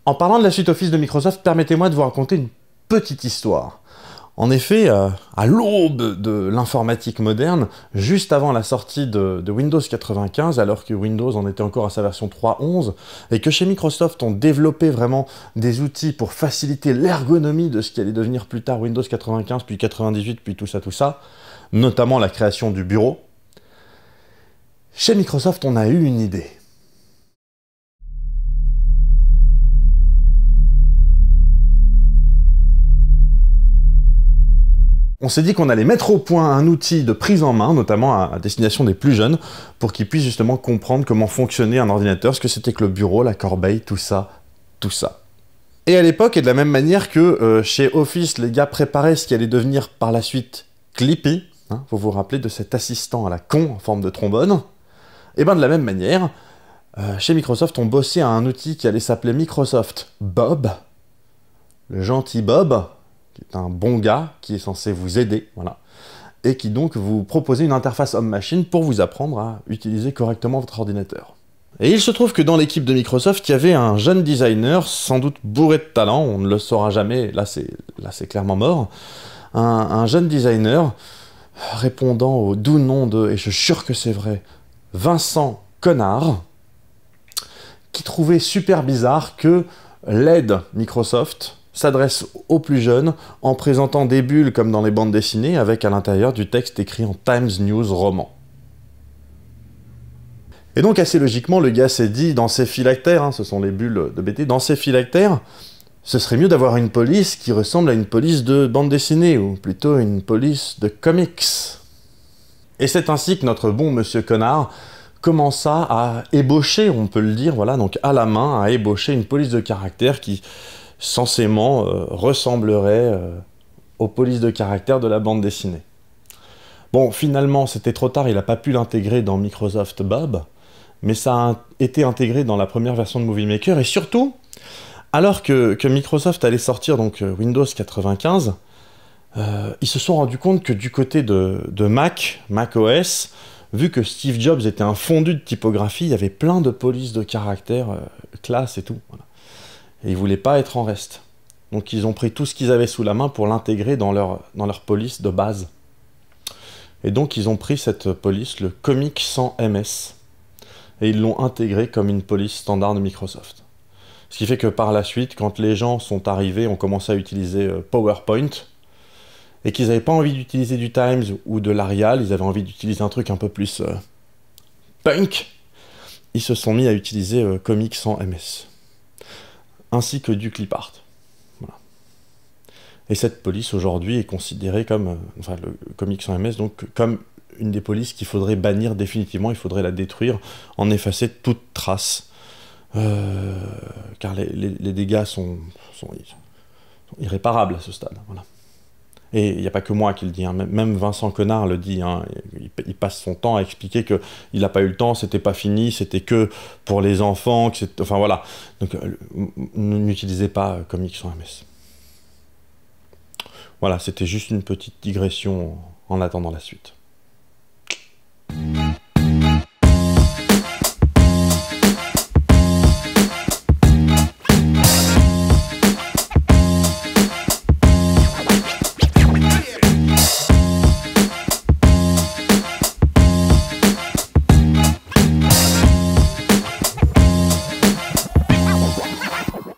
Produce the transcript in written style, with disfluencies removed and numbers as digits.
En parlant de la suite Office de Microsoft, permettez-moi de vous raconter une petite histoire. En effet, à l'aube de l'informatique moderne, juste avant la sortie de Windows 95, alors que Windows en était encore à sa version 3.11, et que chez Microsoft on développait vraiment des outils pour faciliter l'ergonomie de ce qui allait devenir plus tard Windows 95, puis 98, puis tout ça, notamment la création du bureau, chez Microsoft on a eu une idée. On s'est dit qu'on allait mettre au point un outil de prise en main, notamment à destination des plus jeunes, pour qu'ils puissent justement comprendre comment fonctionnait un ordinateur, ce que c'était que le bureau, la corbeille, tout ça. Et à l'époque, et de la même manière que chez Office, les gars préparaient ce qui allait devenir par la suite Clippy, hein, vous vous rappelez de cet assistant à la con en forme de trombone, et bien de la même manière, chez Microsoft, on bossait à un outil qui allait s'appeler Microsoft Bob, le gentil Bob, qui est un bon gars, qui est censé vous aider, voilà, et qui donc vous proposait une interface homme-machine pour vous apprendre à utiliser correctement votre ordinateur. Et il se trouve que dans l'équipe de Microsoft, il y avait un jeune designer, sans doute bourré de talent, on ne le saura jamais, là c'est clairement mort, un jeune designer répondant au doux nom de, et je suis sûr que c'est vrai, Vincent Connard, qui trouvait super bizarre que l'aide Microsoft s'adresse aux plus jeunes en présentant des bulles comme dans les bandes dessinées avec à l'intérieur du texte écrit en Times News roman. Et donc assez logiquement, le gars s'est dit dans ses phylactères, hein, ce sont les bulles de BD, dans ses phylactères, ce serait mieux d'avoir une police qui ressemble à une police de bande dessinée, ou plutôt une police de comics. Et c'est ainsi que notre bon monsieur Connard commença à ébaucher, on peut le dire, voilà, donc à la main, à ébaucher une police de caractère qui censément ressemblerait aux polices de caractère de la bande dessinée. Bon, finalement, c'était trop tard, il n'a pas pu l'intégrer dans Microsoft Bob, mais ça a été intégré dans la première version de Movie Maker, et surtout, alors que Microsoft allait sortir donc Windows 95, ils se sont rendus compte que du côté de Mac OS, vu que Steve Jobs était un fondu de typographie, il y avait plein de polices de caractère, classe et tout, voilà. Et ils ne voulaient pas être en reste. Donc ils ont pris tout ce qu'ils avaient sous la main pour l'intégrer dans leur police de base. Et donc ils ont pris cette police, le Comic sans MS, et ils l'ont intégré comme une police standard de Microsoft. Ce qui fait que par la suite, quand les gens sont arrivés, ont commencé à utiliser PowerPoint, et qu'ils n'avaient pas envie d'utiliser du Times ou de l'Arial, ils avaient envie d'utiliser un truc un peu plus punk, ils se sont mis à utiliser Comic sans MS. Ainsi que du clipart. Voilà. Et cette police aujourd'hui est considérée comme, enfin le Comic sans MS, donc comme une des polices qu'il faudrait bannir définitivement, il faudrait la détruire, en effacer toute trace, car les dégâts sont irréparables à ce stade. Voilà. Et il n'y a pas que moi qui le dis, hein. Même Vincent Connard le dit, hein. Il passe son temps à expliquer qu'il n'a pas eu le temps, c'était pas fini, c'était que pour les enfants, que enfin voilà. Donc n'utilisez pas Comic sans MS. Voilà, c'était juste une petite digression en attendant la suite.